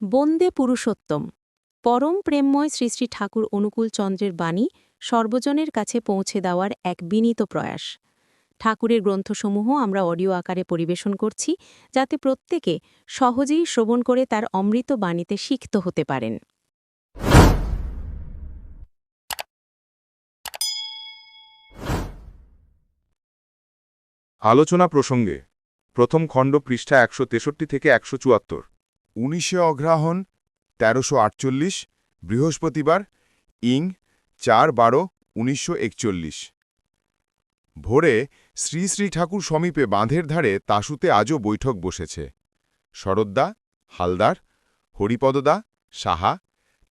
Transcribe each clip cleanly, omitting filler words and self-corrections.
বন্দে পুরুষোত্তম পরম প্রেমময় শ্রী শ্রী ঠাকুর অনুকূল চন্দ্রের বাণী সর্বজনের কাছে পৌঁছে দেওয়ার এক বিনীত প্রয়াস। ঠাকুরের গ্রন্থসমূহ আমরা অডিও আকারে পরিবেশন করছি, যাতে প্রত্যেকে সহজেই শ্রবণ করে তার অমৃত বাণীতে সিক্ত হতে পারেন। আলোচনা প্রসঙ্গে প্রথম খণ্ড পৃষ্ঠা ১৬৩ থেকে ১৭৪। ১৯শে অগ্রহায়ণ ১৩৪৮ বৃহস্পতিবার ইং ৪/১২/১৯৪১। ভোরে শ্রী শ্রী ঠাকুর সমীপে বাঁধের ধারে তাসুতে আজও বৈঠক বসেছে। শরদ্দা, হালদার, হরিপদদা, সাহা,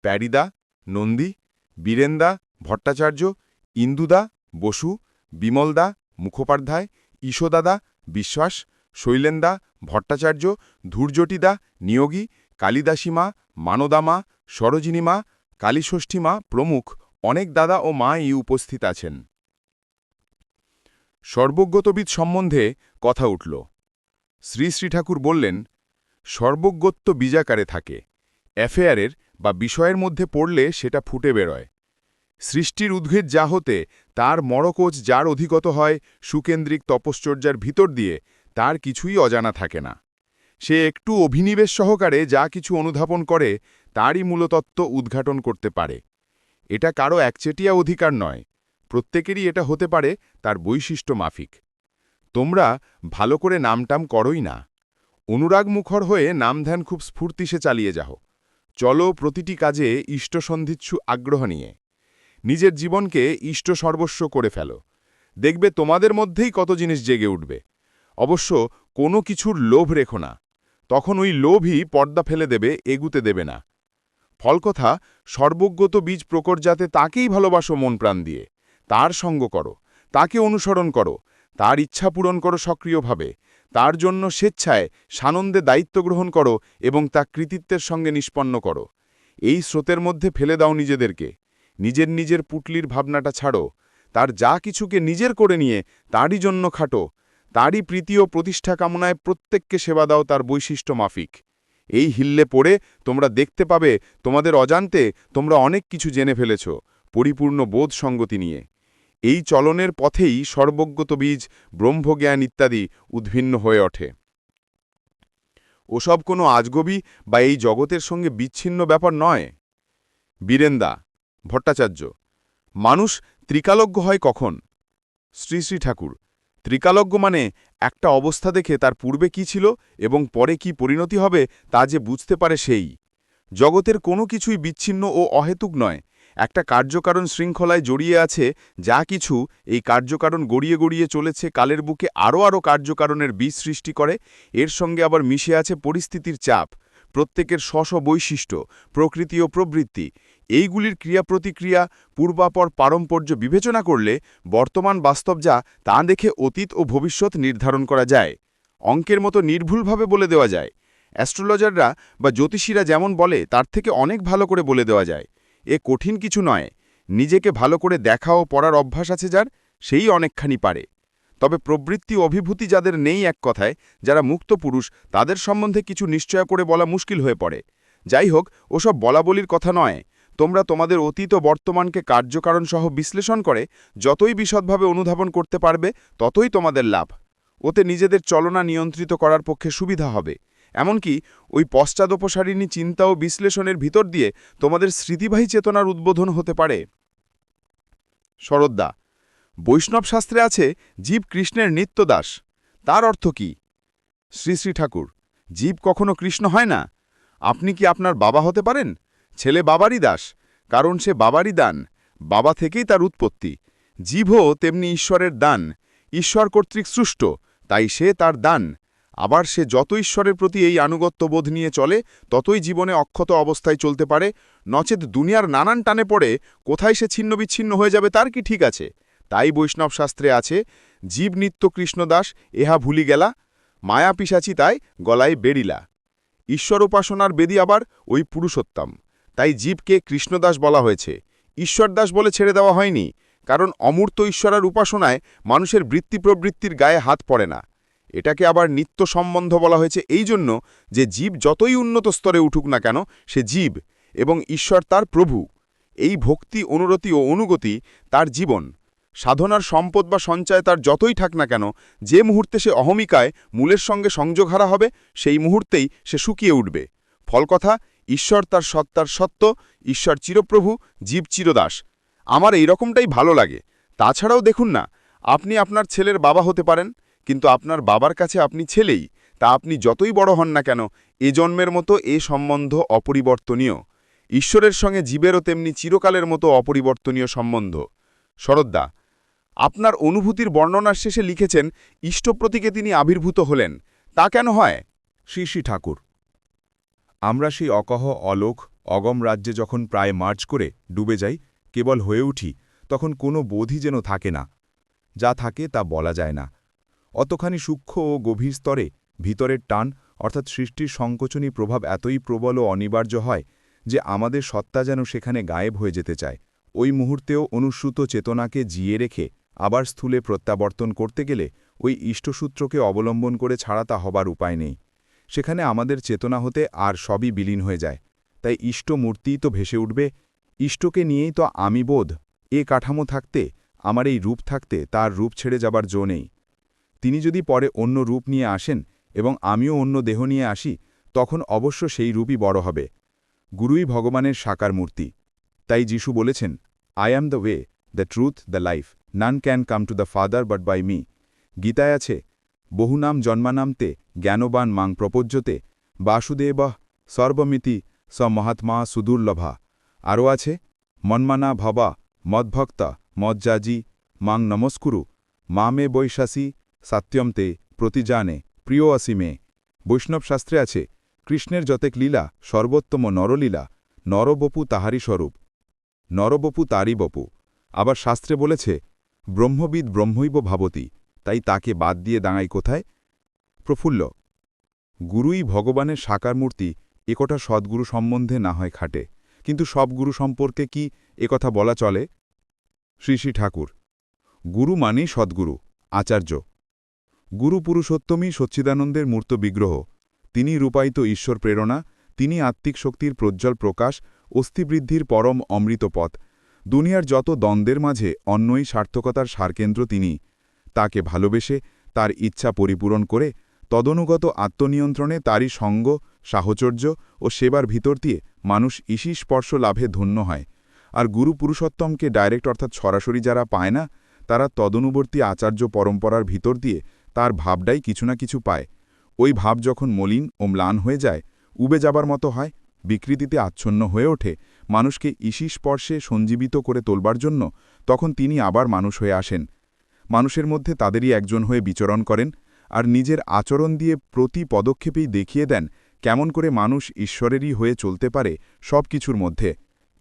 প্যারিদা, নন্দী, বীরেন্দা, ভট্টাচার্য, ইন্দুদা, বসু, বিমলদা, মুখোপাধ্যায়, ঈশদাদা, বিশ্বাস, শৈলেন্দা, ভট্টাচার্য, ধূর্যটিদা, নিয়োগী, কালিদাসীমা, মানদামা, সরোজিনীমা, কালীষষ্ঠীমা প্রমুখ অনেক দাদা ও মাই উপস্থিত আছেন। সর্বজ্ঞত্ববিদ সম্বন্ধে কথা উঠল। শ্রী শ্রী ঠাকুর বললেন, সর্বজ্ঞত্ব বীজাকারে থাকে, অ্যাফেয়ারের বা বিষয়ের মধ্যে পড়লে সেটা ফুটে বেরোয়। সৃষ্টির উদ্ভিদ যা হতে তার মরকোচ যার অধিগত হয় সুকেন্দ্রিক তপশ্চর্যার ভিতর দিয়ে, তার কিছুই অজানা থাকে না। সে একটু অভিনিবেশ সহকারে যা কিছু অনুধাবন করে তারই মূলতত্ত্ব উদ্ঘাটন করতে পারে। এটা কারো একচেটিয়া অধিকার নয়, প্রত্যেকেরই এটা হতে পারে তার বৈশিষ্ট্য মাফিক। তোমরা ভালো করে নামটাম করোই না, অনুরাগমুখর হয়ে নামধ্যান খুব স্ফূর্তিসে চালিয়ে যাও। চলো প্রতিটি কাজে ইষ্টসন্ধিচ্ছু আগ্রহ নিয়ে নিজের জীবনকে ইষ্ট সর্বস্ব করে ফেলো, দেখবে তোমাদের মধ্যেই কত জিনিস জেগে উঠবে। অবশ্য কোনো কিছুর লোভ রেখো না, তখন ওই লোভই পর্দা ফেলে দেবে, এগুতে দেবে না। ফলকথা, সর্বজ্ঞত বীজ প্রকট যাতে তাকেই ভালোবাসো মন প্রাণ দিয়ে, তার সঙ্গ করো, তাকে অনুসরণ করো, তার ইচ্ছা পূরণ করো সক্রিয়ভাবে, তার জন্য স্বেচ্ছায় সানন্দে দায়িত্ব গ্রহণ করো এবং তা কৃতিত্বের সঙ্গে নিষ্পন্ন করো। এই স্রোতের মধ্যে ফেলে দাও নিজেদেরকে, নিজের নিজের পুটলির ভাবনাটা ছাড়ো, তার যা কিছুকে নিজের করে নিয়ে তারই জন্য খাটো, তারই প্রীতি ও প্রতিষ্ঠা কামনায় প্রত্যেককে সেবা দাও তার বৈশিষ্ট্য মাফিক। এই হিল্লে পড়ে তোমরা দেখতে পাবে তোমাদের অজান্তে তোমরা অনেক কিছু জেনে ফেলেছ পরিপূর্ণ বোধ সঙ্গতি নিয়ে। এই চলনের পথেই সর্বজ্ঞত বীজ, ব্রহ্মজ্ঞান ইত্যাদি উদ্ভিন্ন হয়ে ওঠে। ওসব কোনো আজগবি বা এই জগতের সঙ্গে বিচ্ছিন্ন ব্যাপার নয়। বীরেন্দা, ভট্টাচার্য, মানুষ ত্রিকালজ্ঞ হয় কখন? শ্রী শ্রী ঠাকুর, ত্রিকালজ্ঞ মানে একটা অবস্থা দেখে তার পূর্বে কি ছিল এবং পরে কি পরিণতি হবে তা যে বুঝতে পারে সেই। জগতের কোনো কিছুই বিচ্ছিন্ন ও অহেতুক নয়, একটা কার্যকারণ শৃঙ্খলায় জড়িয়ে আছে। যা কিছু এই কার্যকারণ গড়িয়ে গড়িয়ে চলেছে কালের বুকে, আরও কার্যকারণের বীজ সৃষ্টি করে। এর সঙ্গে আবার মিশে আছে পরিস্থিতির চাপ, প্রত্যেকের স্ব বৈশিষ্ট্য, প্রকৃতি ও প্রবৃত্তি। এইগুলির ক্রিয়া প্রতিক্রিয়া পূর্বাপর পারম্পর্য বিবেচনা করলে বর্তমান বাস্তব যা তা দেখে অতীত ও ভবিষ্যৎ নির্ধারণ করা যায়। অঙ্কের মতো নির্ভুলভাবে বলে দেওয়া যায়। অ্যাস্ট্রোলজাররা বা জ্যোতিষীরা যেমন বলে তার থেকে অনেক ভালো করে বলে দেওয়া যায়। এ কঠিন কিছু নয়। নিজেকে ভালো করে দেখা ও পড়ার অভ্যাস আছে যার, সেই অনেকখানি পারে। তবে প্রবৃত্তি অভিভূতি যাদের নেই, এক কথায় যারা মুক্ত পুরুষ, তাদের সম্বন্ধে কিছু নিশ্চয় করে বলা মুশকিল হয়ে পড়ে। যাই হোক, ওসব বলাবলির কথা নয়। তোমরা তোমাদের অতীত ও বর্তমানকে কার্যকারণ সহ বিশ্লেষণ করে যতই বিশদভাবে অনুধাবন করতে পারবে ততই তোমাদের লাভ। ওতে নিজেদের চলনা নিয়ন্ত্রিত করার পক্ষে সুবিধা হবে। এমনকি ওই পশ্চাদপসারিণী চিন্তা ও বিশ্লেষণের ভিতর দিয়ে তোমাদের স্মৃতিবাহী চেতনার উদ্বোধন হতে পারে। শরদ্দা, বৈষ্ণব শাস্ত্রে আছে জীব কৃষ্ণের নিত্যদাস, তার অর্থ কি? শ্রী শ্রী ঠাকুর, জীব কখনো কৃষ্ণ হয় না। আপনি কি আপনার বাবা হতে পারেন? ছেলে বাবারই দাস, কারণ সে বাবারই দান, বাবা থেকেই তার উৎপত্তি। জীবও তেমনি ঈশ্বরের দান, ঈশ্বর কর্তৃক সৃষ্ট, তাই সে তার দান। আবার সে যত ঈশ্বরের প্রতি এই আনুগত্যবোধ নিয়ে চলে ততই জীবনে অক্ষত অবস্থায় চলতে পারে, নচেত দুনিয়ার নানান টানে পড়ে কোথায় সে ছিন্নবিচ্ছিন্ন হয়ে যাবে তার কি ঠিক আছে? তাই বৈষ্ণব শাস্ত্রে আছে, জীব নিত্য কৃষ্ণদাস এহা ভুলি গেলা, মায়া পিশাচি তাই গলায় বেড়িলা। ঈশ্বর উপাসনার বেদি আবার ওই পুরুষোত্তম, তাই জীবকে কৃষ্ণদাস বলা হয়েছে, ঈশ্বরদাস বলে ছেড়ে দেওয়া হয়নি। কারণ অমূর্ত ঈশ্বরের উপাসনায় মানুষের বৃত্তি প্রবৃত্তির গায়ে হাত পড়ে না। এটাকে আবার নিত্য সম্বন্ধ বলা হয়েছে এই জন্য যে জীব যতই উন্নত স্তরে উঠুক না কেন সে জীব এবং ঈশ্বর তার প্রভু। এই ভক্তি, অনুরতি ও অনুগতি তার জীবন। সাধনার সম্পদ বা সঞ্চয় তার যতই থাক না কেন, যে মুহূর্তে সে অহমিকায় মূলের সঙ্গে সংযোগ হারা হবে সেই মুহূর্তেই সে শুকিয়ে উঠবে। ফলকথা, ঈশ্বর তার সত্তার সত্য, ঈশ্বর চিরপ্রভু, জীব চিরদাস। আমার এই রকমটাই ভালো লাগে। তাছাড়াও দেখুন না, আপনি আপনার ছেলের বাবা হতে পারেন, কিন্তু আপনার বাবার কাছে আপনি ছেলেই। তা আপনি যতই বড় হন না কেন, এ জন্মের মতো এ সম্বন্ধ অপরিবর্তনীয়। ঈশ্বরের সঙ্গে জীবেরও তেমনি চিরকালের মতো অপরিবর্তনীয় সম্বন্ধ। শরদ্দা, আপনার অনুভূতির বর্ণনার শেষে লিখেছেন ইষ্টপ্রতীকে তিনি আবির্ভূত হলেন। তা কেন হয়? শ্রী শ্রী ঠাকুর, আমরা সেই অকহ অলোক অগম রাজ্যে যখন প্রায় মার্চ করে ডুবে যাই, কেবল হয়ে উঠি, তখন কোনো বোধই যেন থাকে না। যা থাকে তা বলা যায় না। অতখানি সূক্ষ্ম ও গভীর স্তরে ভিতরের টান অর্থাৎ সৃষ্টির সংকোচনী প্রভাব এতই প্রবল ও অনিবার্য হয় যে আমাদের সত্তা যেন সেখানে গায়েব হয়ে যেতে চায়। ওই মুহূর্তেও অনুসূত চেতনাকে জিয়ে রেখে আবার স্থূলে প্রত্যাবর্তন করতে গেলে ওই ইষ্টসূত্রকে অবলম্বন করে ছাড়া তা হবার উপায় নেই। সেখানে আমাদের চেতনা হতে আর সবই বিলীন হয়ে যায়। তাই ইষ্টমূর্তিই তো ভেসে উঠবে। ইষ্টকে নিয়েই তো আমি বোধ। এ কাঠামো থাকতে, আমার এই রূপ থাকতে তার রূপ ছেড়ে যাবার জো নেই। তিনি যদি পরে অন্য রূপ নিয়ে আসেন এবং আমিও অন্য দেহ নিয়ে আসি, তখন অবশ্য সেই রূপই বড় হবে। গুরুই ভগবানের সাকার মূর্তি। তাই যিশু বলেছেন, I am the way, the truth, the life, none can come to the father but by me. গীতায় আছে, বহুনাম জন্মানামতে জ্ঞানবান মাং প্রপজ্যতে বাসুদেবঃ সর্বমিতি স মহাত্মা সুদুর্লভা। আরও আছে, মন্মানা ভবা মদ্ভক্তা মজ্জাজি মাং নমস্কুরু মা মে বৈশাসী সাত্যমতে প্রতিজানে প্রিয় অসীমে। বৈষ্ণব শাস্ত্রে আছে, কৃষ্ণের যতেক লীলা সর্বোত্তম নরলীলা, নরবপু তাহারই স্বরূপ, নরবপু তারই বপু। আবার শাস্ত্রে বলেছে, ব্রহ্মবিদ ব্রহ্মৈব ভাবতি, তাই তাকে বাদ দিয়ে দাঁড়াই কোথায়? প্রফুল্ল, গুরুই ভগবানের সাকার মূর্তি একথা সদ্গুরু সম্বন্ধে না হয় খাটে, কিন্তু সব গুরু সম্পর্কে কি একথা বলা চলে? শ্রী শ্রী ঠাকুর, গুরু মানেই সদ্গুরু, আচার্য। গুরু পুরুষোত্তমই সচ্চিদানন্দের মূর্ত বিগ্রহ। তিনি রূপায়িত ঈশ্বর প্রেরণা, তিনি আত্মিক শক্তির প্রজ্জ্বল প্রকাশ, অস্থিবৃদ্ধির পরম অমৃত পথ। দুনিয়ার যত দ্বন্দ্বের মাঝে অন্যই সার্থকতার সারকেন্দ্র তিনি। তাকে ভালোবেসে তার ইচ্ছা পরিপূরণ করে তদনুগত আত্মনিয়ন্ত্রণে তারই সঙ্গ, সাহচর্য ও সেবার ভিতর দিয়ে মানুষ ঈশী স্পর্শ লাভে ধন্য হয়। আর গুরু পুরুষোত্তমকে ডাইরেক্ট অর্থাৎ সরাসরি যারা পায় না, তারা তদনুবর্তী আচার্য পরম্পরার ভিতর দিয়ে তার ভাবটাই কিছু না কিছু পায়। ওই ভাব যখন মলিন ও ম্লান হয়ে যায়, উবে যাবার মতো হয়, বিকৃতিতে আচ্ছন্ন হয়ে ওঠে, মানুষকে ঈশী স্পর্শে সঞ্জীবিত করে তোলবার জন্য, তখন তিনি আবার মানুষ হয়ে আসেন। মানুষের মধ্যে তাদেরই একজন হয়ে বিচরণ করেন, আর নিজের আচরণ দিয়ে প্রতি পদক্ষেপেই দেখিয়ে দেন কেমন করে মানুষ ঈশ্বরেরই হয়ে চলতে পারে সব কিছুর মধ্যে।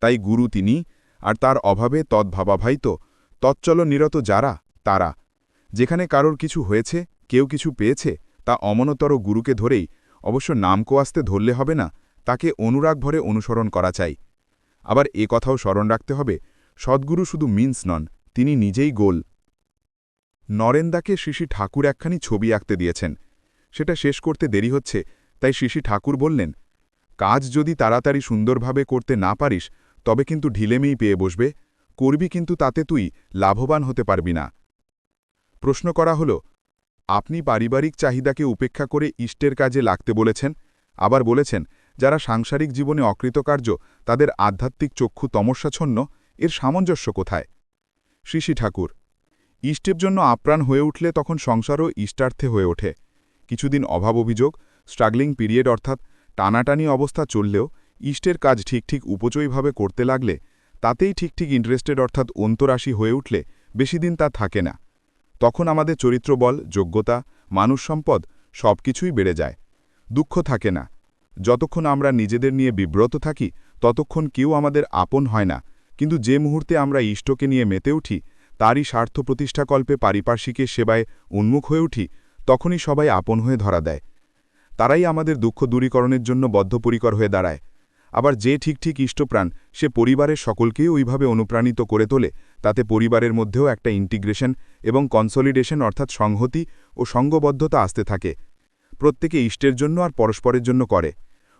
তাই গুরু তিনি, আর তার অভাবে তদ্ভাবাভাইত তচ্চল নিরত যারা, তারা। যেখানে কারোর কিছু হয়েছে, কেউ কিছু পেয়েছে, তা অমনতর গুরুকে ধরেই, অবশ্য নাম কোয়াস্তে ধরলে হবে না, তাকে অনুরাগ ভরে অনুসরণ করা চাই। আবার এ কথাও স্মরণ রাখতে হবে, সদ্গুরু শুধু মিন্স নন, তিনি নিজেই গোল। নরেন্দাকে শ্রী শ্রী ঠাকুর একখানি ছবি আঁকতে দিয়েছেন। সেটা শেষ করতে দেরি হচ্ছে, তাই শ্রী শ্রী ঠাকুর বললেন, কাজ যদি তাড়াতাড়ি সুন্দরভাবে করতে না পারিস, তবে কিন্তু ঢিলেমেই পেয়ে বসবে, করবি কিন্তু তাতে তুই লাভবান হতে পারবি না। প্রশ্ন করা হল, আপনি পারিবারিক চাহিদাকে উপেক্ষা করে ইষ্টের কাজে লাগতে বলেছেন, আবার বলেছেন যারা সাংসারিক জীবনে অকৃতকার্য তাদের আধ্যাত্মিক চক্ষু তমস্যাচ্ছন্ন, এর সামঞ্জস্য কোথায়? শ্রী শ্রী ঠাকুর, ইষ্টের জন্য আপ্রাণ হয়ে উঠলে তখন সংসারও ইষ্টার্থে হয়ে ওঠে। কিছুদিন অভাব অভিযোগ, স্ট্রাগলিং পিরিয়ড অর্থাৎ টানাটানি অবস্থা চললেও ইষ্টের কাজ ঠিক ঠিক উপচয়ীভাবে করতে লাগলে, তাতেই ঠিক ঠিক ইন্টারেস্টেড অর্থাৎ অন্তরাশি হয়ে উঠলে বেশি দিন তা থাকে না। তখন আমাদের চরিত্রবল, যোগ্যতা, মানুষ সম্পদ সব কিছুই বেড়ে যায়। দুঃখ থাকে না। যতক্ষণ আমরা নিজেদের নিয়ে বিব্রত থাকি, ততক্ষণ কেউ আমাদের আপন হয় না, কিন্তু যে মুহূর্তে আমরা ইষ্টকে নিয়ে মেতে উঠি, তারই স্বার্থ প্রতিষ্ঠাকল্পে পারিপার্শ্বিকের সেবায় উন্মুখ হয়ে উঠি, তখনই সবাই আপন হয়ে ধরা দেয়। তারাই আমাদের দুঃখ দূরীকরণের জন্য বদ্ধপরিকর হয়ে দাঁড়ায়। আবার যে ঠিক ঠিক ইষ্টপ্রাণ, সে পরিবারের সকলকেই ওইভাবে অনুপ্রাণিত করে তোলে, তাতে পরিবারের মধ্যেও একটা ইন্টিগ্রেশন এবং কনসলিডেশন অর্থাৎ সংহতি ও সঙ্গবদ্ধতা আসতে থাকে। প্রত্যেকে ইষ্টের জন্য আর পরস্পরের জন্য করে।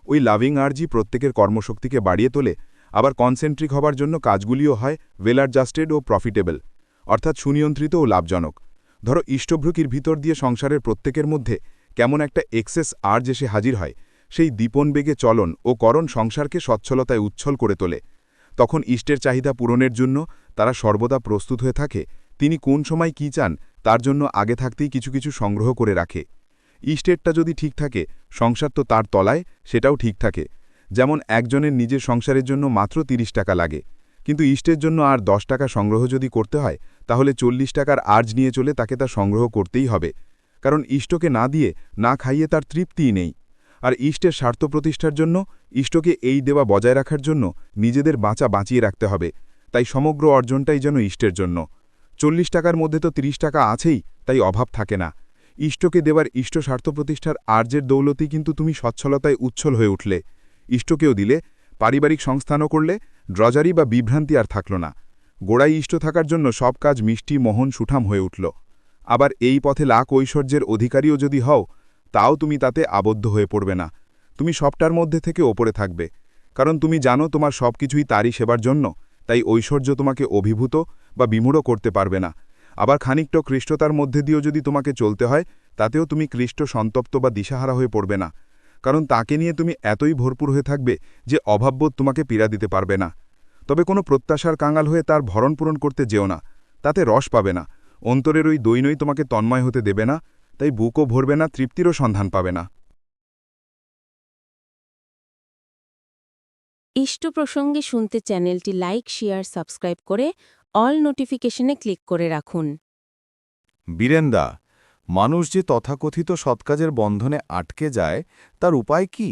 ওই লাভিং আর্জি প্রত্যেকের কর্মশক্তিকে বাড়িয়ে তোলে, আবার কনসেন্ট্রিক হবার জন্য কাজগুলিও হয় ওয়েল অ্যাডজাস্টেড ও প্রফিটেবল, অর্থাৎ সুনিয়ন্ত্রিত ও লাভজনক। ধরো ইষ্টভ্রুকির ভিতর দিয়ে সংসারের প্রত্যেকের মধ্যে কেমন একটা এক্সেস আর্জ এসে হাজির হয়, সেই দীপন বেগে চলন ও করণ সংসারকে সচ্ছলতায় উচ্ছল করে তোলে। তখন ইষ্টের চাহিদা পূরণের জন্য তারা সর্বদা প্রস্তুত হয়ে থাকে। তিনি কোন সময় কী চান তার জন্য আগে থাকতেই কিছু কিছু সংগ্রহ করে রাখে। ইষ্টেরটা যদি ঠিক থাকে, সংসার তো তার তলায়, সেটাও ঠিক থাকে। যেমন একজনের নিজের সংসারের জন্য মাত্র ৩০ টাকা লাগে, কিন্তু ইষ্টের জন্য আর ১০ টাকা সংগ্রহ যদি করতে হয়, তাহলে ৪০ টাকার আর্জ নিয়ে চলে তাকে তা সংগ্রহ করতেই হবে। কারণ ইষ্টকে না দিয়ে, না খাইয়ে তার তৃপ্তিই নেই। আর ইষ্টের স্বার্থ প্রতিষ্ঠার জন্য, ইষ্টকে এই দেওয়া বজায় রাখার জন্য নিজেদের বাঁচিয়ে রাখতে হবে। তাই সমগ্র অর্জনটাই যেন ইষ্টের জন্য। ৪০ টাকার মধ্যে তো ৩০ টাকা আছেই, তাই অভাব থাকে না। ইষ্টকে দেওয়ার ইষ্ট স্বার্থ প্রতিষ্ঠার আর্যের দৌলতেই কিন্তু তুমি সচ্ছলতায় উচ্ছল হয়ে উঠলে। ইষ্টকেও দিলে, পারিবারিক সংস্থানও করলে, ড্রজারি বা বিভ্রান্তি আর থাকল না। গোড়ায় ইষ্ট থাকার জন্য সব কাজ মিষ্টি মোহন সুঠাম হয়ে উঠল। আবার এই পথে লাখ ঐশ্বর্যের অধিকারীও যদি হও, তাও তুমি তাতে আবদ্ধ হয়ে পড়বে না। তুমি সবটার মধ্যে থেকে ওপরে থাকবে, কারণ তুমি জানো তোমার সব কিছুই তারই সেবার জন্য। তাই ঐশ্বর্য তোমাকে অভিভূত বা বিমূঢ় করতে পারবে না। আবার খানিকটা কৃষ্টতার মধ্যে দিয়েও যদি তোমাকে চলতে হয়, তাতেও তুমি কৃষ্ট সন্তপ্ত বা দিশাহারা হয়ে পড়বে না, কারণ তাকে নিয়ে তুমি এতই ভরপুর হয়ে থাকবে যে অভাববোধ তোমাকে পীড়া দিতে পারবে না। তবে কোনো প্রত্যাশার কাঙাল হয়ে তার ভরণ পূরণ করতে যেও না, তাতে রস পাবে না। অন্তরের ওই দৈনই তোমাকে তন্ময় হতে দেবে না, তাই বুকও ভরবে না, তৃপ্তিরও সন্ধান পাবে না। ইষ্ট প্রসঙ্গে শুনতে চ্যানেলটি লাইক, শেয়ার, সাবস্ক্রাইব করে অল নোটিফিকেশনে ক্লিক করে রাখুন। বীরেন্দা, মানুষ যে তথাকথিত সৎকাজের বন্ধনে আটকে যায়, তার উপায় কি?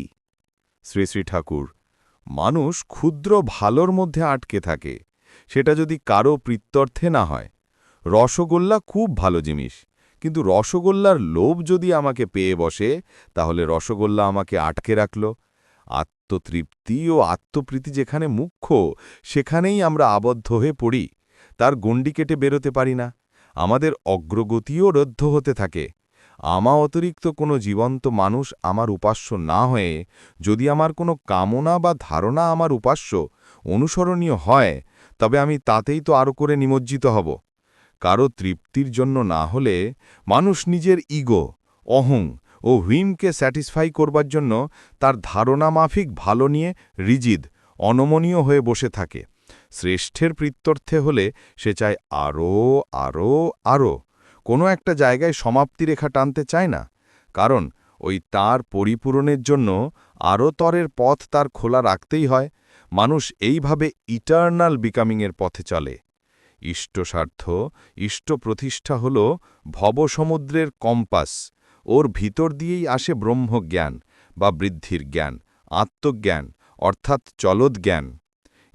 শ্রী শ্রী ঠাকুর, মানুষ ক্ষুদ্র ভালোর মধ্যে আটকে থাকে, সেটা যদি কারো প্রীত্যর্থে না হয়। রসগোল্লা খুব ভালো জিনিস, কিন্তু রসগোল্লার লোভ যদি আমাকে পেয়ে বসে, তাহলে রসগোল্লা আমাকে আটকে রাখল। আত্মতৃপ্তি ও আত্মপ্রীতি যেখানে মুখ্য, সেখানেই আমরা আবদ্ধ হয়ে পড়ি, তার গণ্ডি কেটে বেরোতে পারি না। আমাদের অগ্রগতিও রুদ্ধ হতে থাকে। আমা অতিরিক্ত কোনো জীবন্ত মানুষ আমার উপাস্য না হয়ে, যদি আমার কোনো কামনা বা ধারণা আমার উপাস্য, অনুসরণীয় হয়, তবে আমি তাতেই তো আরও করে নিমজ্জিত হব। কারো তৃপ্তির জন্য না হলে মানুষ নিজের ইগো, অহং ও হুইমকে স্যাটিসফাই করবার জন্য তার ধারণা মাফিক ভালো নিয়ে রিজিদ, অনমনীয় হয়ে বসে থাকে। শ্রেষ্ঠের প্রীত্যর্থে হলে সে চায় আরও আরও আরও, কোনো একটা জায়গায় সমাপ্তিরেখা টানতে চায় না, কারণ ওই তার পরিপূরণের জন্য আরও তরের পথ তার খোলা রাখতেই হয়। মানুষ এইভাবে ইটার্নাল বিকামিংয়ের পথে চলে। ইষ্টস্বার্থ, ইষ্ট প্রতিষ্ঠা হল ভবসমুদ্রের কম্পাস। ওর ভিতর দিয়েই আসে ব্রহ্মজ্ঞান বা বৃদ্ধির জ্ঞান, আত্মজ্ঞান অর্থাৎ চলৎজ্ঞান।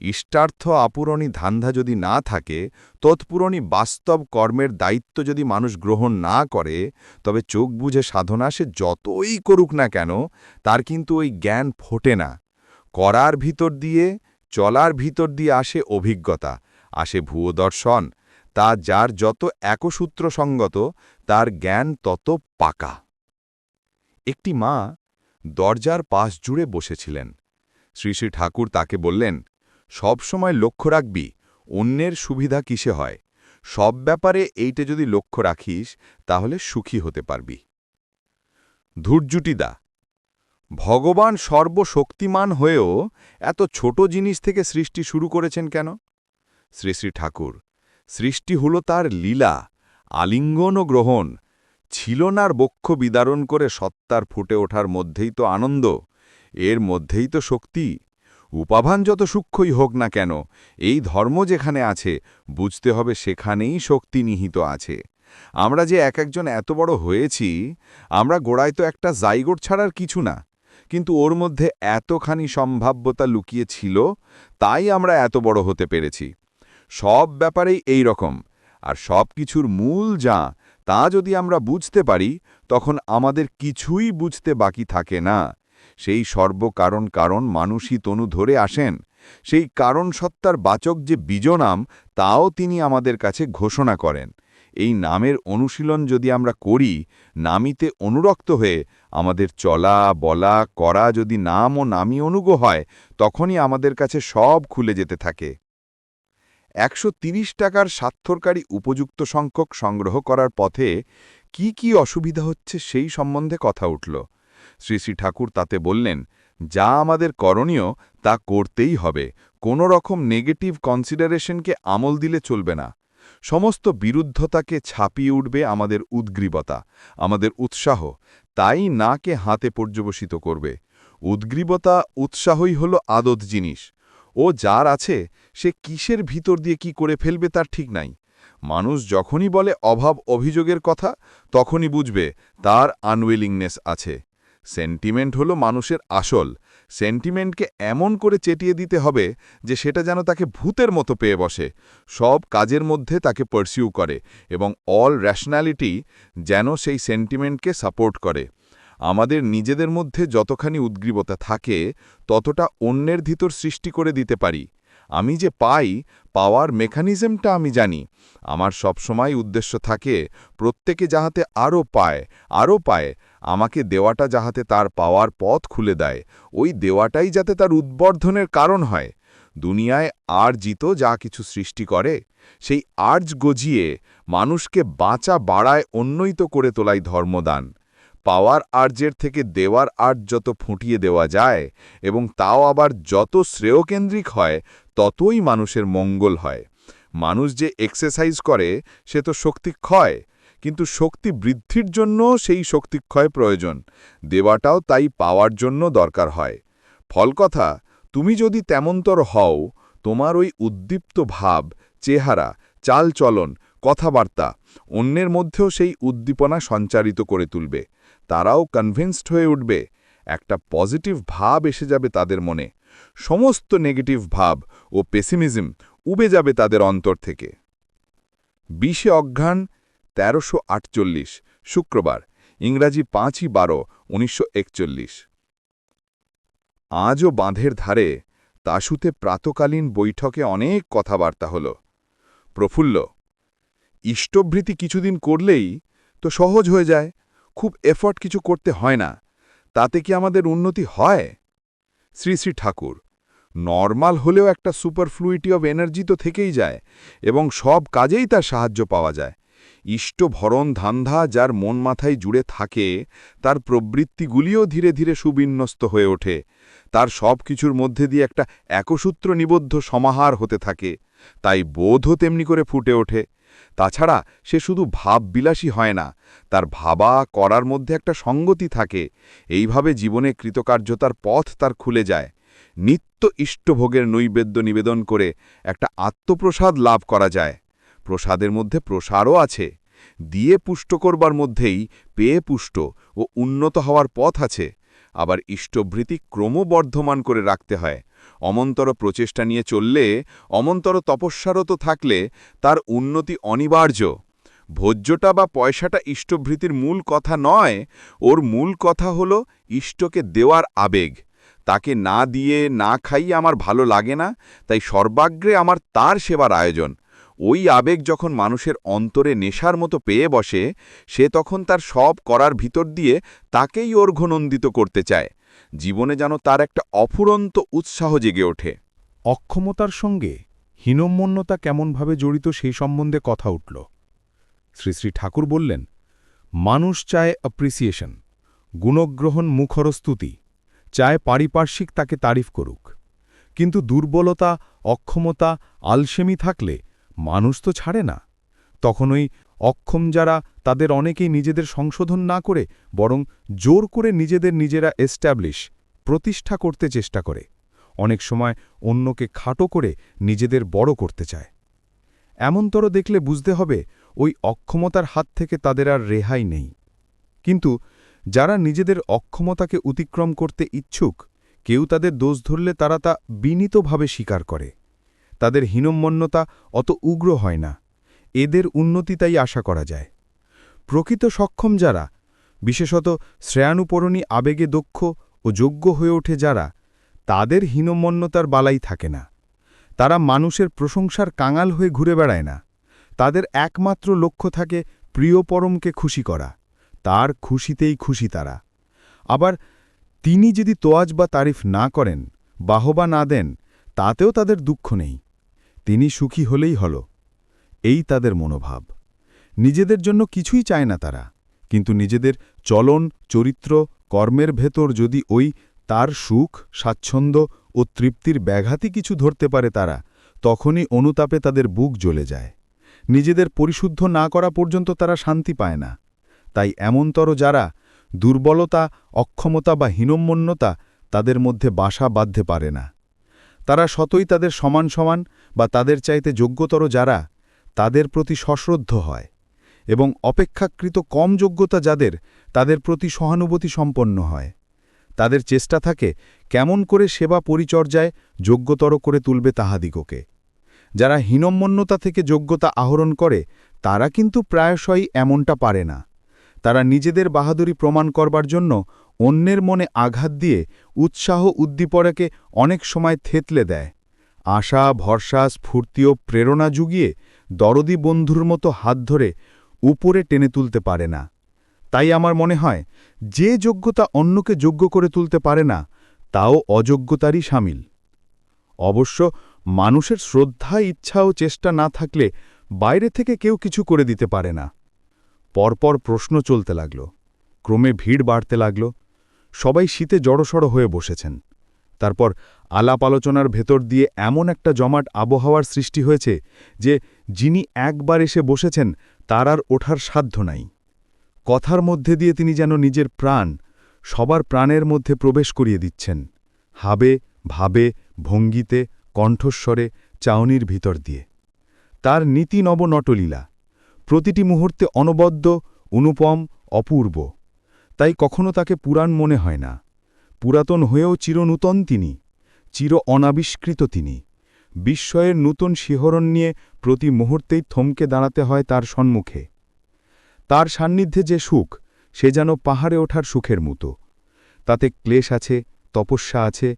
ইষ্টার্থ আপূরণী ধান্ধা যদি না থাকে, তৎপূরণী বাস্তব কর্মের দায়িত্ব যদি মানুষ গ্রহণ না করে, তবে চোখ বুঝে সাধনা সে যতই করুক না কেন, তার কিন্তু ওই জ্ঞান ফোটে না। করার ভিতর দিয়ে, চলার ভিতর দিয়ে আসে অভিজ্ঞতা, আসে ভুয়ো দর্শন। তা যার যত একসূত্র সঙ্গত, তার জ্ঞান তত পাকা। একটি মা দরজার পাশ জুড়ে বসেছিলেন। শ্রী শ্রী ঠাকুর তাকে বললেন, সবসময় লক্ষ্য রাখবি অন্যের সুবিধা কিসে হয়। সব ব্যাপারে এইটা যদি লক্ষ্য রাখিস, তাহলে সুখী হতে পারবি। ধূর্যুটিদা, ভগবান সর্বশক্তিমান হয়েও এত ছোট জিনিস থেকে সৃষ্টি শুরু করেছেন কেন? শ্রী শ্রী ঠাকুর, সৃষ্টি হল তার লীলা, আলিঙ্গন ও গ্রহণ। ছিলনার বক্ষ বিদারণ করে সত্তার ফুটে ওঠার মধ্যেই তো আনন্দ, এর মধ্যেই তো শক্তি। উপাভান যত সূক্ষ্মই হোক না কেন, এই ধর্ম যেখানে আছে, বুঝতে হবে সেখানেই শক্তি নিহিত আছে। আমরা যে একজন এত বড় হয়েছি, আমরা গোড়ায় তো একটা জাইগোট ছাড়ার কিছু না, কিন্তু ওর মধ্যে এতখানি সম্ভাব্যতা লুকিয়ে ছিল, তাই আমরা এত বড় হতে পেরেছি। সব ব্যাপারেই এই রকম, আর সব কিছুর মূল যা, তা যদি আমরা বুঝতে পারি, তখন আমাদের কিছুই বুঝতে বাকি থাকে না। সেই সর্বকারণ মানুষই তনু ধরে আসেন, সেই কারণ সত্তার বাচক যে বীজনাম, তাও তিনি আমাদের কাছে ঘোষণা করেন। এই নামের অনুশীলন যদি আমরা করি, নামিতে অনুরক্ত হয়ে আমাদের চলা, বলা, করা যদি নাম ও নামী অনুগ হয়, তখনই আমাদের কাছে সব খুলে যেতে থাকে। ১৩০ টাকার স্বাক্ষরকারী উপযুক্ত সংখ্যক সংগ্রহ করার পথে কি কি অসুবিধা হচ্ছে সেই সম্বন্ধে কথা উঠল। শ্রী শ্রী ঠাকুর তাতে বললেন, যা আমাদের করণীয় তা করতেই হবে, কোনো রকম নেগেটিভ কনসিডারেশনকে আমল দিলে চলবে না। সমস্ত বিরুদ্ধতাকে ছাপিয়ে উঠবে আমাদের উদ্গ্রীবতা, আমাদের উৎসাহ, তাই নাকে হাতে পর্যবসিত করবে। উদ্গ্রীবতা, উৎসাহই হল আদত জিনিস। ও যার আছে সে কিসের ভিতর দিয়ে কি করে ফেলবে তার ঠিক নাই। মানুষ যখনই বলে অভাব অভিযোগের কথা, তখনই বুঝবে তার আনউইলিংনেস আছে। সেন্টিমেন্ট হলো মানুষের আসল। সেন্টিমেন্টকে এমন করে চেটিয়ে দিতে হবে যে সেটা যেন তাকে ভূতের মতো পেয়ে বসে, সব কাজের মধ্যে তাকে পারসিউ করে, এবং অল র্যাশনালিটি যেন সেই সেন্টিমেন্টকে সাপোর্ট করে। আমাদের নিজেদের মধ্যে যতখানি উদ্গ্রীবতা থাকে, ততটা অন্যের ভিতর সৃষ্টি করে দিতে পারি। আমি যে পাই, পাওয়ার মেকানিজমটা আমি জানি। আমার সবসময় উদ্দেশ্য থাকে প্রত্যেকে যাহাতে আরও পায়, আরও পায়, আমাকে দেওয়াটা যাহাতে তার পাওয়ার পথ খুলে দেয়, ওই দেওয়াটাই যাতে তার উদ্বর্ধনের কারণ হয়। দুনিয়ায় আর্জিত যা কিছু সৃষ্টি করে, সেই আর্জ গজিয়ে মানুষকে বাঁচা বাড়ায় উন্নয়িত করে তোলাই ধর্মদান। পাওয়ার আর্জের থেকে দেওয়ার আর্জ যত ফুটিয়ে দেওয়া যায় এবং তাও আবার যত শ্রেয়কেন্দ্রিক হয়, ততই মানুষের মঙ্গল হয়। মানুষ যে এক্সারসাইজ করে সে তো শক্তিক্ষয়, কিন্তু শক্তি বৃদ্ধির জন্য সেই শক্তিক্ষয় প্রয়োজন। দেওয়াটাও তাই পাওয়ার জন্য দরকার হয়। ফলকথা, তুমি যদি তেমনতর হও, তোমার ওই উদ্দীপ্ত ভাব, চেহারা, চালচলন, কথাবার্তা অন্যের মধ্যেও সেই উদ্দীপনা সঞ্চারিত করে তুলবে। তারাও কনভিন্সড হয়ে উঠবে, একটা পজিটিভ ভাব এসে যাবে তাদের মনে। সমস্ত নেগেটিভ ভাব ও পেসিমিজম উবে যাবে তাদের অন্তর থেকে। ২০ অঘ্রাণ ১৩৪৮, শুক্রবার, ইংরাজি ৫-১২-১৯৪১। আজও বাঁধের ধারে তাশুতে প্রাতকালীন বৈঠকে অনেক কথাবার্তা হল। প্রফুল্ল: ইষ্টভৃতি কিছুদিন করলেই তো সহজ হয়ে যায়, খুব এফর্ট কিছু করতে হয় না, তাতে কি আমাদের উন্নতি হয়? শ্রী শ্রী ঠাকুর: নর্মাল হলেও একটা সুপারফ্লুইটি অব এনার্জি তো থেকেই যায়, এবং সব কাজেই তার সাহায্য পাওয়া যায়। ইষ্টভরণ ধান্ধা যার মন মাথায় জুড়ে থাকে, তার প্রবৃত্তিগুলিও ধীরে ধীরে সুবিন্যস্ত হয়ে ওঠে। তার সব কিছুর মধ্যে দিয়ে একটা একসূত্র নিবদ্ধ সমাহার হতে থাকে, তাই বোধও তেমনি করে ফুটে ওঠে। তাছাড়া সে শুধু ভাববিলাসী হয় না, তার ভাবা করার মধ্যে একটা সঙ্গতি থাকে। এইভাবে জীবনে কৃতকার্যতার পথ তার খুলে যায়। নিত্য ইষ্টভোগের নৈবেদ্য নিবেদন করে একটা আত্মপ্রসাদ লাভ করা যায়। প্রসাদের মধ্যে প্রসারও আছে। দিয়ে পুষ্ট করবার মধ্যেই পেয়ে পুষ্ট ও উন্নত হওয়ার পথ আছে। আবার ইষ্টভৃতি ক্রমবর্ধমান করে রাখতে হয়। অমন্তর প্রচেষ্টা নিয়ে চললে, অমন্তর তপস্যারত থাকলে তার উন্নতি অনিবার্য। ভোজ্যটা বা পয়সাটা ইষ্টভৃতির মূল কথা নয়, ওর মূল কথা হল ইষ্টকে দেওয়ার আবেগ। তাকে না দিয়ে না খাইয়ে আমার ভালো লাগে না, তাই সর্বাগ্রে আমার তার সেবার আয়োজন। ওই আবেগ যখন মানুষের অন্তরে নেশার মতো পেয়ে বসে, সে তখন তার সব করার ভিতর দিয়ে তাকেই অর্ঘ্যনন্দিত করতে চায়। জীবনে যেন তার একটা অফুরন্ত উৎসাহ জেগে ওঠে। অক্ষমতার সঙ্গে হীনম্মন্যতা কেমনভাবে জড়িত সেই সম্বন্ধে কথা উঠল। শ্রী শ্রী ঠাকুর বললেন, মানুষ চায় অ্যাপ্রিসিয়েশন, গুণগ্রহণ, মুখর স্তুতি, চায় পারিপার্শ্বিক তাকে তারিফ করুক। কিন্তু দুর্বলতা, অক্ষমতা, আলসেমি থাকলে মানুষ তো ছাড়ে না। তখন ওই অক্ষম যারা, তাদের অনেকেই নিজেদের সংশোধন না করে বরং জোর করে নিজেরা এস্টাবলিশ, প্রতিষ্ঠা করতে চেষ্টা করে। অনেক সময় অন্যকে খাটো করে নিজেদের বড় করতে চায়। এমনতর দেখলে বুঝতে হবে ওই অক্ষমতার হাত থেকে তাদের আর রেহাই নেই। কিন্তু যারা নিজেদের অক্ষমতাকে অতিক্রম করতে ইচ্ছুক, কেউ তাদের দোষ ধরলে তারা তা বিনীতভাবে স্বীকার করে। তাদের হীনম্মন্যতা অত উগ্র হয় না। এদের উন্নতি তাই আশা করা যায়। প্রকৃত সক্ষম যারা, বিশেষত শ্রেয়ানুপরণী আবেগে দক্ষ ও যোগ্য হয়ে ওঠে যারা, তাদের হীনমন্যতার বালাই থাকে না। তারা মানুষের প্রশংসার কাঙাল হয়ে ঘুরে বেড়ায় না। তাদের একমাত্র লক্ষ্য থাকে প্রিয় পরমকে খুশি করা। তার খুশিতেই খুশি তারা। আবার তিনি যদি তোয়াজ বা তারিফ না করেন, বাহবা না দেন, তাতেও তাদের দুঃখ নেই। তিনি সুখী হলেই হল, এই তাদের মনোভাব। নিজেদের জন্য কিছুই চায় না তারা, কিন্তু নিজেদের চলন, চরিত্র, কর্মের ভেতর যদি ওই তার সুখ, স্বাচ্ছন্দ্য ও তৃপ্তির ব্যাঘাতই কিছু ধরতে পারে তারা, তখনই অনুতাপে তাদের বুক জ্বলে যায়। নিজেদের পরিশুদ্ধ না করা পর্যন্ত তারা শান্তি পায় না। তাই এমনতর যারা দুর্বলতা, অক্ষমতা বা হীনম্মন্যতা তাদের মধ্যে বাসা বাঁধতে পারে না, তারা শতই তাদের সমান সমান বা তাদের চাইতে যোগ্যতর যারা, তাদের প্রতি সশ্রদ্ধ হয়, এবং অপেক্ষাকৃত কম যোগ্যতা যাদের, তাদের প্রতি সহানুভূতি সম্পন্ন হয়। তাদের চেষ্টা থাকে কেমন করে সেবা পরিচর্যায় যোগ্যতর করে তুলবে তাহাদিগকে। যারা হীনম্মন্যতা থেকে যোগ্যতা আহরণ করে, তারা কিন্তু প্রায়শই এমনটা পারে না। তারা নিজেদের বাহাদুরি প্রমাণ করবার জন্য অন্যের মনে আঘাত দিয়ে উৎসাহ উদ্দীপনাকে অনেক সময় থেতলে দেয়। আশা, ভরসা, স্ফূর্তি ও প্রেরণা জুগিয়ে দরদি বন্ধুর মতো হাত ধরে উপরে টেনে তুলতে পারে না। তাই আমার মনে হয়, যে যোগ্যতা অন্যকে যোগ্য করে তুলতে পারে না, তাও অযোগ্যতারই শামিল। অবশ্য মানুষের শ্রদ্ধা, ইচ্ছা ও চেষ্টা না থাকলে বাইরে থেকে কেউ কিছু করে দিতে পারে না। পরপর প্রশ্ন চলতে লাগল, ক্রমে ভিড় বাড়তে লাগল। সবাই শীতে জড়সড় হয়ে বসেছেন। তারপর আলাপ আলোচনার ভেতর দিয়ে এমন একটা জমাট আবহাওয়ার সৃষ্টি হয়েছে যে যিনি একবার এসে বসেছেন তার আর ওঠার সাধ্য নাই। কথার মধ্যে দিয়ে তিনি যেন নিজের প্রাণ সবার প্রাণের মধ্যে প্রবেশ করিয়ে দিচ্ছেন, হাবে, ভাবে, ভঙ্গিতে, কণ্ঠস্বরে, চাউনির ভিতর দিয়ে। তার নীতি নব নটলীলা প্রতিটি মুহূর্তে অনবদ্য, অনুপম, অপূর্ব। তাই কখনো তাকে পুরাণ মনে হয় না। পুরাতন হয়েও চিরনূতন তিনি, চির অনাবিষ্কৃত তিনি। বিস্ময়ের নূতন শিহরণ নিয়ে প্রতি মুহূর্তেই থমকে দাঁড়াতে হয় তার সম্মুখে। তার সান্নিধ্যে যে সুখ, সে যেন পাহাড়ে ওঠার সুখের মতো। তাতে ক্লেশ আছে, তপস্যা আছে,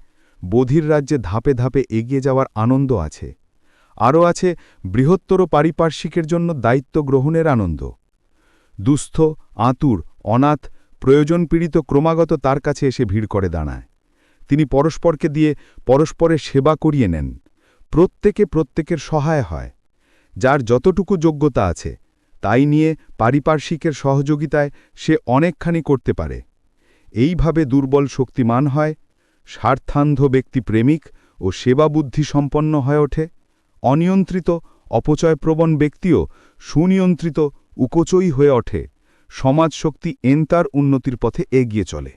বোধির রাজ্যে ধাপে ধাপে এগিয়ে যাওয়ার আনন্দ আছে। আরও আছে বৃহত্তর পারিপার্শ্বিকের জন্য দায়িত্ব গ্রহণের আনন্দ। দুস্থ, আতুর, অনাথ, প্রয়োজন পীড়িত ক্রমাগত তার কাছে এসে ভিড় করে দাঁড়ায়। তিনি পরস্পরকে দিয়ে পরস্পরের সেবা করিয়ে নেন। প্রত্যেকে প্রত্যেকের সহায় হয়। যার যতটুকু যোগ্যতা আছে তাই নিয়ে পারিপার্শ্বিকের সহযোগিতায় সে অনেকখানি করতে পারে। এইভাবে দুর্বল শক্তিমান হয়, স্বার্থান্ধ ব্যক্তি প্রেমিক ও সেবাবুদ্ধি সম্পন্ন হয়ে ওঠে। অনিয়ন্ত্রিত, অপচয়প্রবণ ব্যক্তিও সুনিয়ন্ত্রিত, উকোচই হয়ে ওঠে। সমাজ শক্তি তার উন্নতির পথে এগিয়ে চলে।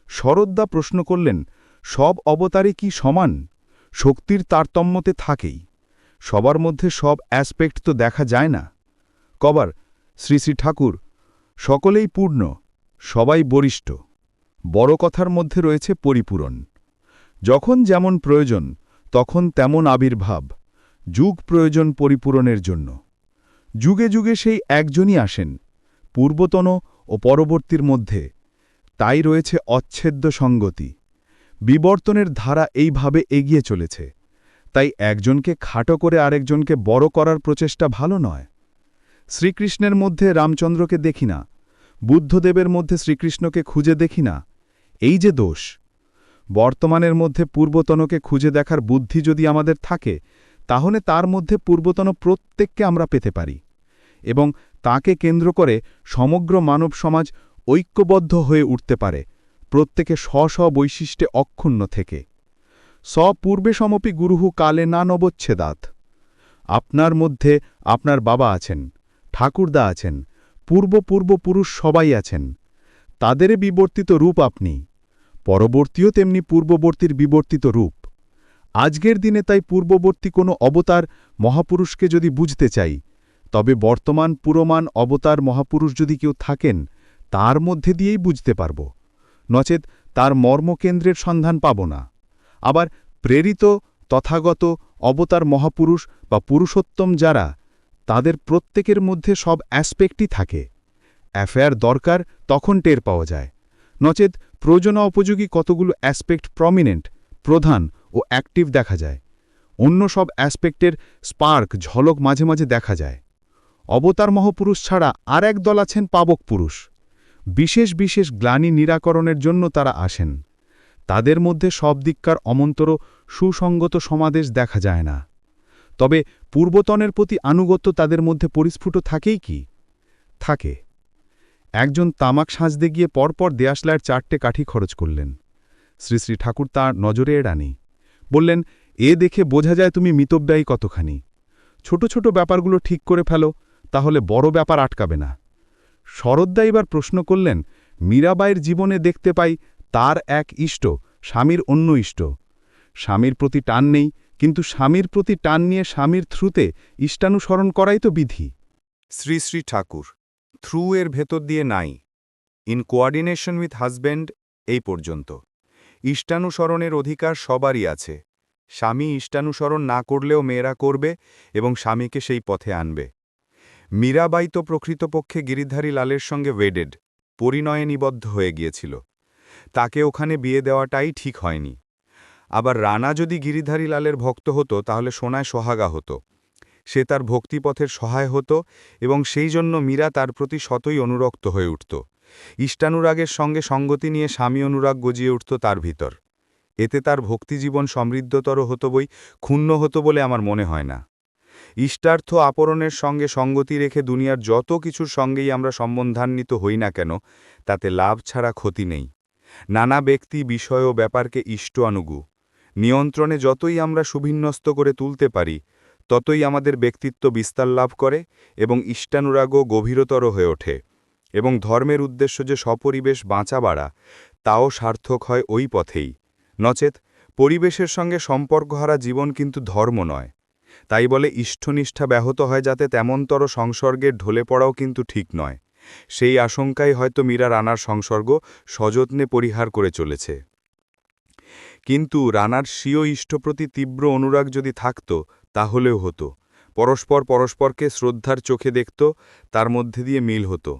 শরদ্দা প্রশ্ন করলেন, সব অবতারে কি সমান? শক্তির তারতম্যতে থাকেই। সবার মধ্যে সব অ্যাসপেক্ট তো দেখা যায় না। কবার শ্রী শ্রী ঠাকুর, সকলেই পূর্ণ, সবাই বরিষ্ঠ। বড় কথার মধ্যে রয়েছে পরিপূরণ। যখন যেমন প্রয়োজন তখন তেমন আবির্ভাব। যুগ প্রয়োজন পরিপূরণের জন্য। যুগে যুগে সেই একজনই আসেন, পূর্বতন ও পরবর্তীর মধ্যে। তাই রয়েছে অচ্ছেদ্য সঙ্গতি। বিবর্তনের ধারা এইভাবে এগিয়ে চলেছে। তাই একজনকে খাটো করে আরেকজনকে বড় করার প্রচেষ্টা ভালো নয়। শ্রীকৃষ্ণের মধ্যে রামচন্দ্রকে দেখি না, বুদ্ধদেবের মধ্যে শ্রীকৃষ্ণকে খুঁজে দেখি না, এই যে দোষ। বর্তমানের মধ্যে পূর্বতনকে খুঁজে দেখার বুদ্ধি যদি আমাদের থাকে, তাহলে তার মধ্যে পূর্বতন প্রত্যেককে আমরা পেতে পারি, এবং তাকে কেন্দ্র করে সমগ্র মানব সমাজ ঐক্যবদ্ধ হয়ে উঠতে পারে, প্রত্যেকে স্ব স্ব বৈশিষ্ট্যে অক্ষুণ্ণ থেকে। পূর্বে সমপি গুরুহু কালে না নবচ্ছেদাত। আপনার মধ্যে আপনার বাবা আছেন, ঠাকুরদা আছেন, পূর্বপুরুষ সবাই আছেন। তাদের বিবর্তিত রূপ আপনি, পরবর্তীও তেমনি পূর্ববর্তীর বিবর্তিত রূপ। আজকের দিনে তাই পূর্ববর্তী কোনো অবতার মহাপুরুষকে যদি বুঝতে চাই, তবে বর্তমান পুরমান অবতার মহাপুরুষ যদি কেউ থাকেন, তার মধ্যে দিয়েই বুঝতে পারব, নচেত তার মর্মকেন্দ্রের সন্ধান পাব না। আবার প্রেরিত তথাগত অবতার মহাপুরুষ বা পুরুষোত্তম যারা, তাদের প্রত্যেকের মধ্যে সব অ্যাসপেক্টই থাকে। অ্যাফেয়ার দরকার তখন টের পাওয়া যায়, নচেত প্রয়োজনা উপযোগী কতগুলো অ্যাসপেক্ট প্রমিনেন্ট, প্রধান ও অ্যাক্টিভ দেখা যায়। অন্য সব অ্যাসপেক্টের স্পার্ক ঝলক মাঝে মাঝে দেখা যায়। অবতার মহাপুরুষ ছাড়া আর এক দল আছেন পাবক পুরুষ। বিশেষ বিশেষ গ্লানি নিরাকরণের জন্য তারা আসেন। তাদের মধ্যে সব দিককার অমন্তর সুসঙ্গত সমাদেশ দেখা যায় না। তবে পূর্বতনের প্রতি আনুগত্য তাদের মধ্যে পরিস্ফুট থাকেই কি? থাকে। একজন তামাক সাজতে গিয়ে পরপর দেয়াশলার 4টে কাঠি খরচ করলেন। শ্রী শ্রী ঠাকুর তাঁর নজরে এড়ানি। বললেন, এ দেখে বোঝা যায় তুমি মিতব্যয়ী কতখানি। ছোট ছোট ব্যাপারগুলো ঠিক করে ফেলো, তাহলে বড় ব্যাপার আটকাবে না। শরদ্দা এবার প্রশ্ন করলেন, মীরাবাইয়ের জীবনে দেখতে পাই তার এক ইষ্ট, স্বামীর অন্য ইষ্ট। স্বামীর প্রতি টান নেই, কিন্তু স্বামীর প্রতি টান নিয়ে স্বামীর থ্রুতে ইষ্টানুসরণ করাই তো বিধি। শ্রী শ্রী ঠাকুর, থ্রু এর ভেতর দিয়ে নাই, ইন কোয়ার্ডিনেশন উইথ হাজব্যান্ড এই পর্যন্ত। ইষ্টানুসরণের অধিকার সবারই আছে। স্বামী ইষ্টানুসরণ না করলেও মেয়েরা করবে এবং স্বামীকে সেই পথে আনবে। মীরাবাই তো প্রকৃতপক্ষে গিরিধারী লালের সঙ্গে ওয়েডেড, পরিণয়ে নিবদ্ধ হয়ে গিয়েছিল। তাকে ওখানে বিয়ে দেওয়াটাই ঠিক হয়নি। আবার রানা যদি গিরিধারী লালের ভক্ত হতো তাহলে সোনায় সোহাগা হতো। সে তার ভক্তিপথের সহায় হতো এবং সেই জন্য মীরা তার প্রতি শতই অনুরক্ত হয়ে উঠত। ইষ্টানুরাগের সঙ্গে সঙ্গতি নিয়ে স্বামী অনুরাগ গজিয়ে উঠত তার ভিতর। এতে তার ভক্তিজীবন সমৃদ্ধতর হতো বই ক্ষুণ্ণ হতো বলে আমার মনে হয় না। ইষ্টার্থ আপরণের সঙ্গে সঙ্গতি রেখে দুনিয়ার যত কিছুর সঙ্গেই আমরা সম্বন্ধান্বিত হই না কেন, তাতে লাভ ছাড়া ক্ষতি নেই। নানা ব্যক্তি, বিষয় ও ব্যাপারকে ইষ্ট অনুগু নিয়ন্ত্রণে যতই আমরা সুবিন্যস্ত করে তুলতে পারি, ততই আমাদের ব্যক্তিত্ব বিস্তার লাভ করে এবং ইষ্টানুরাগও গভীরতর হয়ে ওঠে, এবং ধর্মের উদ্দেশ্য যে সপরিবেশ বাঁচা বাড়া, তাও সার্থক হয় ওই পথেই। নচেত পরিবেশের সঙ্গে সম্পর্কহারা জীবন কিন্তু ধর্ম নয়। তাই বলে ইষ্টনিষ্ঠা ব্যাহত হয় যাতে তেমনতর সংসর্গের ঢলে পড়াও কিন্তু ঠিক নয়। সেই আশঙ্কাই হয়তো মীরা রানার সংসর্গ সযত্নে পরিহার করে চলেছে। কিন্তু রানার স্বীয় ইষ্টপ্রতি তীব্র অনুরাগ যদি থাকত, তাহলেও হতো। পরস্পর পরস্পরকে শ্রদ্ধার চোখে দেখত, তার মধ্যে দিয়ে মিল হতো।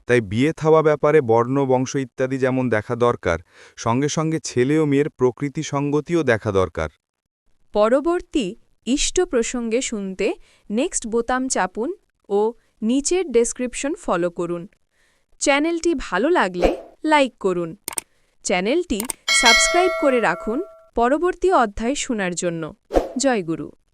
তাই বিয়ে থাওয়া ব্যাপারে বর্ণ, বংশ ইত্যাদি যেমন দেখা দরকার, সঙ্গে সঙ্গে ছেলে ও মেয়ের প্রকৃতি সঙ্গতিও দেখা দরকার। পরবর্তী ইষ্ট প্রসঙ্গে শুনতে নেক্সট বোতাম চাপুন ও নিচের ডেসক্রিপশন ফলো করুন। চ্যানেলটি ভালো লাগলে লাইক করুন। চ্যানেলটি সাবস্ক্রাইব করে রাখুন পরবর্তী অধ্যায় শোনার জন্য। জয় গুরু।